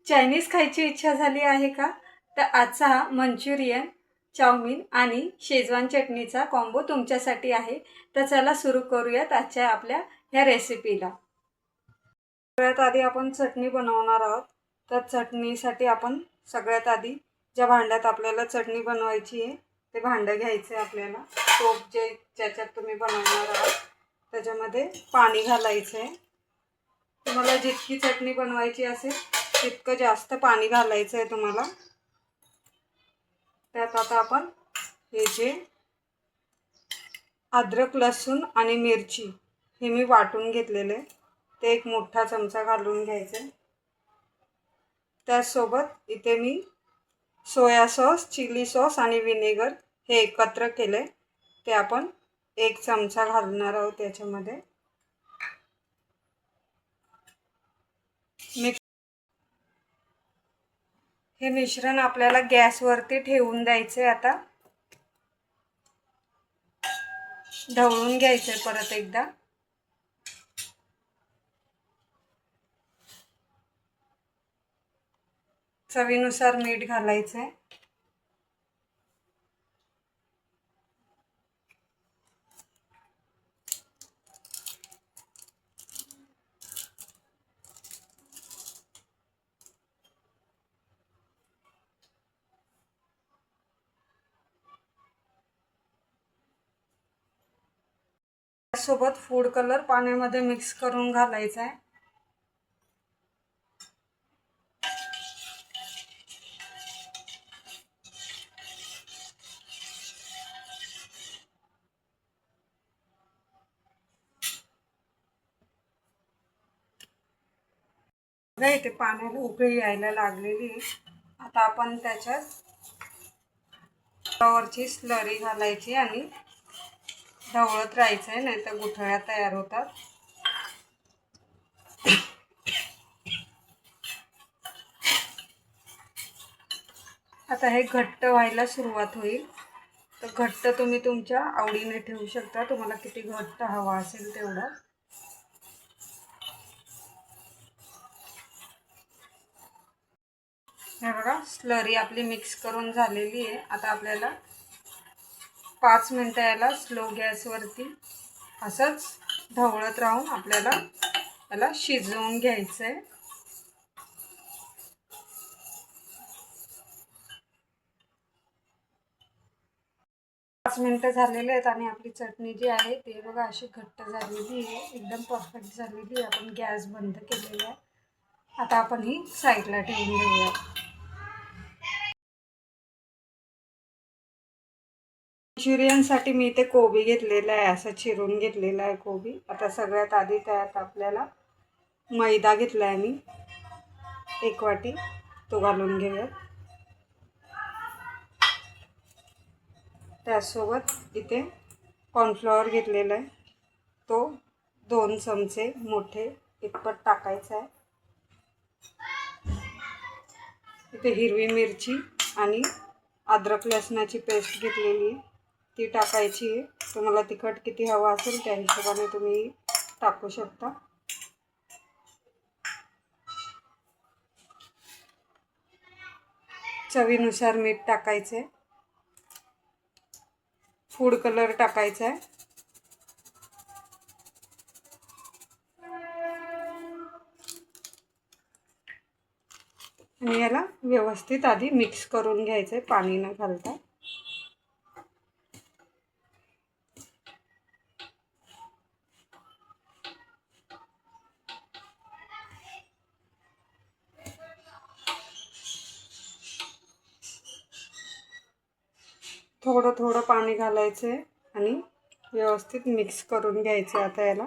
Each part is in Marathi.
चायनीज खायची इच्छा झाली आहे का? तर आजचा हा मंचुरियन, चाऊमिन आणि शेजवान चटणीचा कॉम्बो तुमच्यासाठी आहे. तर चला सुरू करूयात आजच्या आपल्या ह्या रेसिपीला. सगळ्यात आधी आपण चटणी बनवणार आहोत. तर चटणीसाठी आपण सगळ्यात आधी ज्या भांड्यात आपल्याला चटणी बनवायची आहे ते भांडं घ्यायचं आहे आपल्याला. टोप ज्याच्यात तुम्ही बनवणार आहात त्याच्यामध्ये पाणी घालायचं आहे. तुम्हाला जितकी चटणी बनवायची असेल तितकं जास्त पाणी घालायचं आहे तुम्हाला. त्यात आता आपण हे जे अद्रक, लसूण आणि मिरची हे मी वाटून घेतलेले ते एक मोठा चमचा घालून घ्यायचे. त्यासोबत इथे मी सोया सॉस, चिली सॉस आणि विनेगर हे एकत्र केले ते आपण एक चमचा घालणार आहोत त्याच्यामध्ये. हे मिश्रण आपल्याला गॅसवरती ठेवून द्यायचे. आता ढवळून घ्यायचे परत एकदा. चवीनुसार मीठ घालायचे. सोबत फूड कलर पाण्यामध्ये मिक्स करून घालायचा आहे. इथे पाण्याला उकळी यायला लागलेली. आता आपण त्याच्यात वरची स्लरी घालायची आणि ढवळत राहायचं आहे, नाही तर गुठळ्या तयार होतात. आता हे घट्ट व्हायला सुरुवात होईल. तर घट्ट तुम्ही तुमच्या आवडीने ठेवू शकता, तुम्हाला किती घट्ट हवा असेल तेवढं. हे बघा स्लरी आपली मिक्स करून झालेली आहे. आता आपल्याला 5 मिनिटं याला स्लो गॅसवरती असंच ढवळत राहून आपल्याला याला शिजवून घ्यायचं आहे. 5 मिनिटं झालेले आहेत आणि आपली चटणी जी आहे ती बघा अशी घट्ट झालेली आहे, एकदम परफेक्ट झालेली आहे. आपण गॅस बंद केलेला आहे. आता आपण ही साईडला ठेवून देऊया. मंचुरियनसाठी मी इथे कोबी घेतलेला आहे, असं चिरून घेतलेला आहे कोबी. आता सगळ्यात आधी त्यात आपल्याला मैदा घेतला आहे मी 1 वाटी, तो घालून घेऊया. त्यासोबत इथे कॉर्नफ्लॉवर घेतलेला आहे, तो 2 चमचे मोठे इतपत टाकायचा आहे. इथे हिरवी मिरची आणि अद्रक लसणाची पेस्ट घेतलेली आहे ती टाकायची आहे. तुम्हाला तिखट किती हवा असेल त्या हिशोबाने तुम्ही टाकू शकता. चवीनुसार मीठ टाकायचे. फूड कलर टाकायचा आहे. आणि याला व्यवस्थित आधी मिक्स करून घ्यायचं आहे पाणी न घालता. थोडं थोडं पाणी घालायचं आहे आणि व्यवस्थित मिक्स करून घ्यायचं. आता याला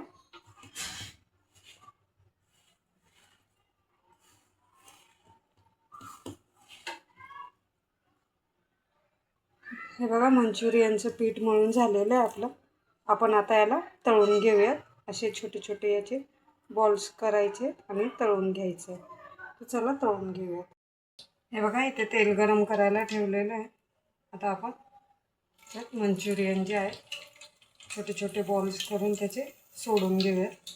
हे बघा मंचुरियनचं पीठ मळून झालेलं आहे आपलं. आपण आता याला तळून घेऊयात. असे छोटे छोटे याचे बॉल्स करायचे आणि तळून घ्यायचे. तर चला तळून घेऊयात. हे बघा इथे तेल गरम करायला ठेवलेलं आहे. आता आपण त्यात मंचुरियन जे आहे छोटे छोटे बॉल्स करून त्याचे सोडून घेऊयात.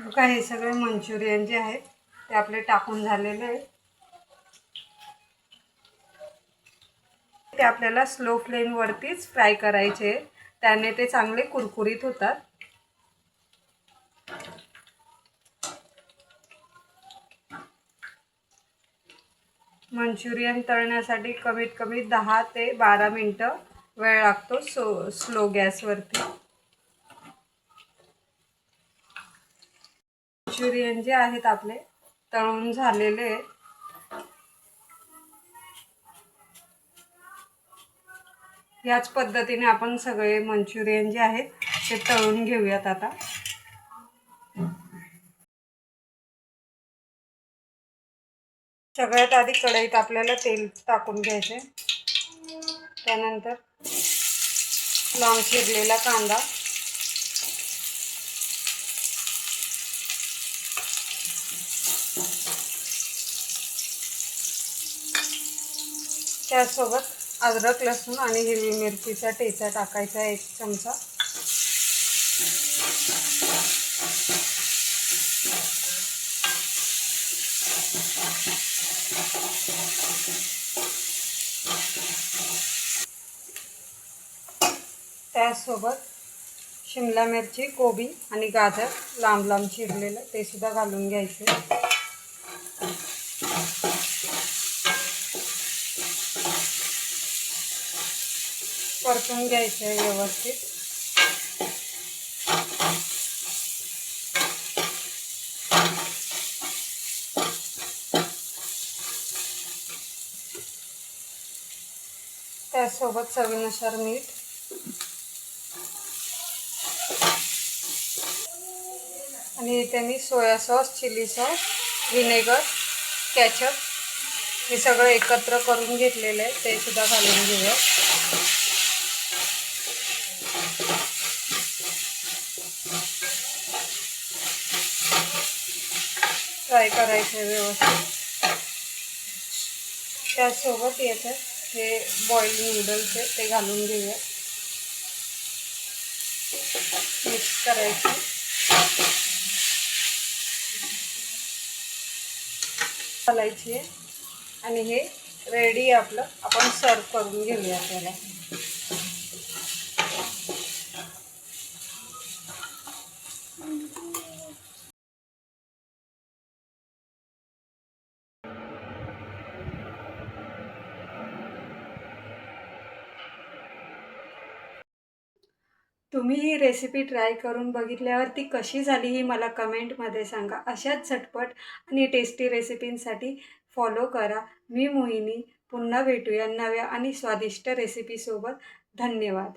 बघा हे सगळे मंचुरियन जे आहेत ते आपले टाकून झालेले आहेत. ते आपल्याला स्लो फ्लेमवरतीच फ्राय करायचे, त्याने ते चांगले कुरकुरीत होतात. मंचुरियन तळण्यासाठी कमीत कमी 10 ते 12 मिनटं वेळ लागतो स्लो गॅसवरती. मंचुरियन जे आहेत आपले तळून झालेले. याच पद्धतीने आपण सगळे मंचुरियन जे आहेत ते तळून घेऊयात. आता सगळ्यात आधी कढईत आपल्याला तेल टाकून घ्यायचे. त्यानंतर लांब चिरलेला कांदा, त्यासोबत अद्रक लसूण आणि हिरवी मिरचीचा ठेचा टाकायचा 1 चमचा. त्यासोबत शिमला मिरची, कोबी आणि गाजर लांब लांब चिरलेलं ते सुद्धा घालून घ्यायचे. परतून घ्यायचं आहे व्यवस्थित. त्यासोबत चवीनुसार मीठ, आणि इथे मी soya sauce, chilli sauce, vinegar, ketchup हे सगळं एकत्र करून घेतलेलं आहे, ते सुद्धा घालून घेऊया. फ्राय करायचं व्यवस्थित. त्यासोबत याच्यात हे बॉइल्ड नूडल्स आहे ते घालून घेऊया. मिक्स करायचं. घालायची आहे आणि हे रेडी आपलं. आपण सर्व करून घेऊया त्याला. तुम्ही ही रेसिपी ट्राय करून बघितल्यावर ती कशी झाली ही मला कमेंटमध्ये सांगा. अशाच झटपट आणि टेस्टी रेसिपींसाठी फॉलो करा. मी मोहिनी. पुन्हा भेटूया नव्या आणि स्वादिष्ट रेसिपीसोबत. धन्यवाद.